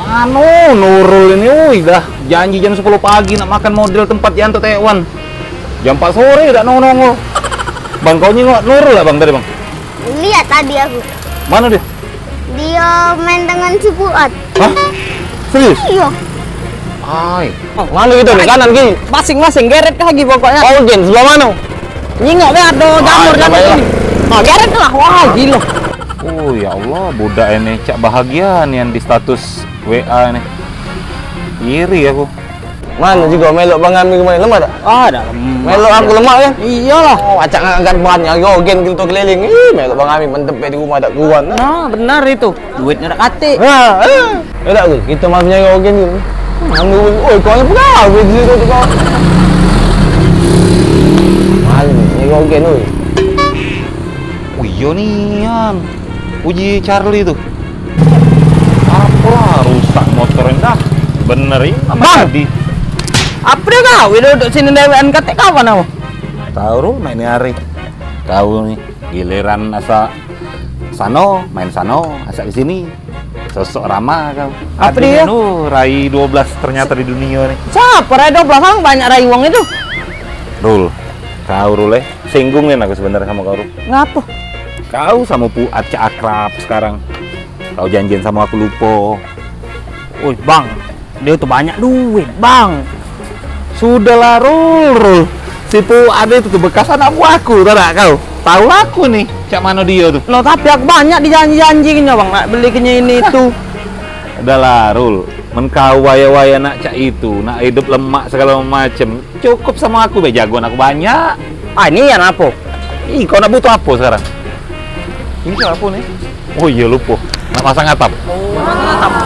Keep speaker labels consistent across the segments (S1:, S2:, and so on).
S1: Nurul ini, dah janji jam 10 pagi nak makan model tempat Yanto Taiwan. Jam 4 sore udah nongol. Bang, kau nyengok Nurul lah bang tadi bang?
S2: Lihat tadi aku.
S1: Mana dia?
S2: Dia main dengan si Fuad.
S1: Hah? Serius?
S2: Iya.
S1: Ay.
S3: Mana gitu di kanan ki? Masing-masing geret kaki pokoknya. Oh, Gen, sebelah mana? Nyingok be ada jamur jamur ini. Ah, geret lah. Wah, gila.
S1: Oh ya Allah, budak ini cak bahagia nih yang di status WA nih. Iri aku.
S3: Mana juga melok Bang Ami kemarin lemah tak?
S4: Ada.
S3: Melok aku lemah kan?
S4: Iyalah.
S3: Oh, acak ngangkat banyak yo Gen gitu keliling. Ih, melok Bang Ami mentep di rumah tak keluar.
S4: Nah, benar itu. Duitnya nak kate.
S3: Ha, ya tak kita masnya yo Gen gitu. Ambil, oi kau yang pegawai di situ tu kau. Malu ni yo Gen oi.
S1: Oh iya nih, Yan. Uji Charlie tuh. Apalah rusak motornya dah. Bener ini sama
S4: Bang.
S1: tadi.
S4: Apa dia kau? Dia duduk sini dewan kate kawan kamu.
S1: Tahu ru main hari. Kau nih giliran asa sano, main sano, asa di sini. Sosok ramah kau.
S4: Apa dia?
S1: Rai 12 ternyata di dunia nih.
S4: Siapa Rai 12 bang? Banyak Rai uang itu.
S1: Rul. Kau Rul singgungin aku sebenarnya sama kau Rul.
S4: Ngapa?
S1: Kau sama Fuad akrab sekarang. Kau janjian sama aku lupa.
S4: Woi bang, dia tuh banyak duit bang.
S1: Sudahlah Rul. Si Fuad itu tuh bekas anak buahku, tahu tak kau? Tahu aku nih, cak mana dia tuh.
S4: Loh tapi aku banyak dijanji-janjinya bang, nak beli ini itu.
S1: Udahlah Rul, menkau waya-waya nak cak itu, nak hidup lemak segala macem. Cukup sama aku, be jagoan aku banyak.
S4: Ah ini yang apa?
S1: Ih, kau nak butuh apa sekarang? Ini apa nih? Oh iya lupa, nak pasang atap.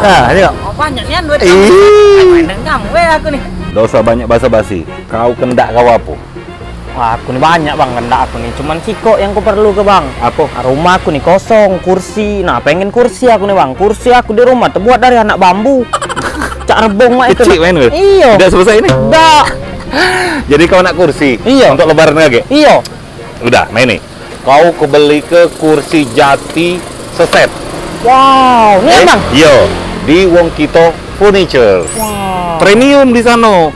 S1: Nah, ini kok.
S4: Oh banyak nih duit.
S1: Ih,
S4: Main kamu aku nih.
S1: dosa banyak basa-basi. Kau kendak kau apa?
S4: Wah aku nih banyak bang, kendak aku nih. Cuman siko yang ku perlu ke bang.
S1: Apa?
S4: Rumah aku nih kosong, kursi. Nah pengen kursi aku nih bang. Kursi aku di rumah terbuat dari anak bambu. Cak rebong mak itu.
S1: Kecil main gue?
S4: Iya.
S1: Udah selesai ini?
S4: Udah.
S1: Jadi kau nak kursi?
S4: Iya.
S1: Untuk lebaran lagi?
S4: Iya.
S1: Udah, main nih. Kau kebeli ke kursi jati seset.
S4: Wow, ini bang.
S1: Iya, di Wong Kito Furniture.
S4: Wow.
S1: Premium di sana.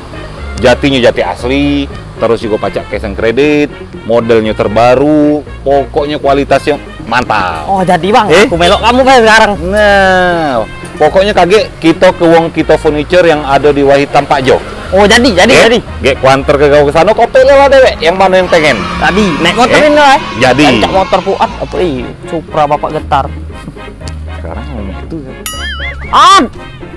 S1: Jatinya jati asli, terus juga pajak cash and kredit, modelnya terbaru, pokoknya kualitasnya mantap.
S4: Oh jadi bang, aku melok kamu kayak sekarang.
S1: Nah, pokoknya kaget kita ke Wong Kito Furniture yang ada di Wahitam Pak Jo.
S4: Oh jadi.
S1: Gek kuanter ke kau ke sana, kau pilih lah dewek, yang mana yang pengen.
S4: Tadi naik motor ini lah.
S1: Jadi.
S4: Cak motor Fuad apa ini? Supra bapak getar.
S1: Sekarang ngomong itu ya.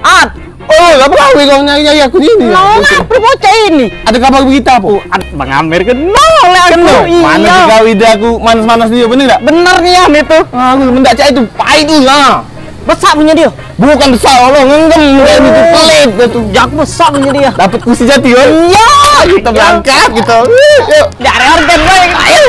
S4: Ad.
S3: Oh, apa kau kau nyari aku ini?
S4: Apa bocah ini?
S3: Ada kabar berita apa?
S4: Bang Amir kenal aku.
S3: Mana
S4: Iya.
S3: si kau ide aku manas-manas dia bener tak?
S4: Bener nih An itu.
S3: Aku mendak cak itu pahit tu lah.
S4: Besar punya dia.
S3: Bukan besar Allah ngenggem itu pelit betul.
S4: Jak besar punya dia.
S3: Dapat kursi jati kan?
S4: Iya.
S3: Kita berangkat kita. Yuk.
S4: Dari organ baik. Ayo.